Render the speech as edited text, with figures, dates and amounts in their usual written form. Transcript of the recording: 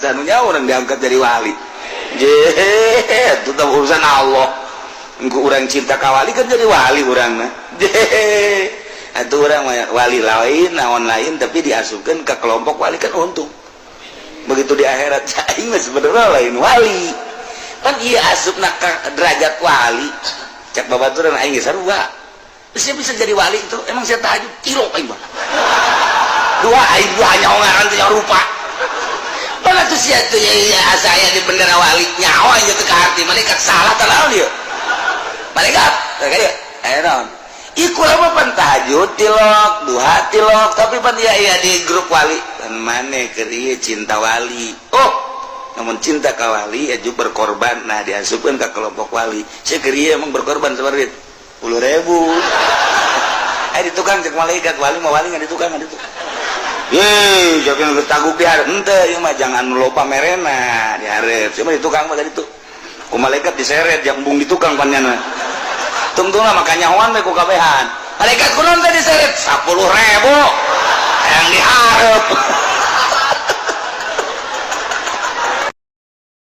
tanunya orang diangkat jadi wali itu urusan Allah. Engko urang cinta ka wali kan jadi wali urangna itu orang wali lain naon lain tapi diasupkan ke kelompok wali kan untung begitu di akhirat aing mah sebenarnya lain wali kan iya asupna ka derajat wali cak babaturan aing geus sarua saya bisa jadi wali itu emang saya tahajud kilo aing mah dua aing dua nyawa teh rupa mana tuh sia tuh ya saya di bendera wali nyawa aja teu ka hati malaikat salah tanaon dia malaikat kayak naon iku lama pan tahajud tilok duha tilok tapi pan ya di grup wali pan maneh keur ieu cinta wali oh namun cinta ka wali aju berkorban nah diasupkeun ka kelompok wali saya keur ieu emang berkorban sabarit 10.000 di tukang cek malaikat wali mah wali ngan di tukang ye jangan ketaguk di hareup henteu ieu mah jangan lupa merena di hareup cuma di tukang mah tadi tuh ku malaikat diseret jambung di tukang panjana tungtunglah makanya nyahoan we ku kabehan malaikat kunaon teh diseret 10.000 yang dihareup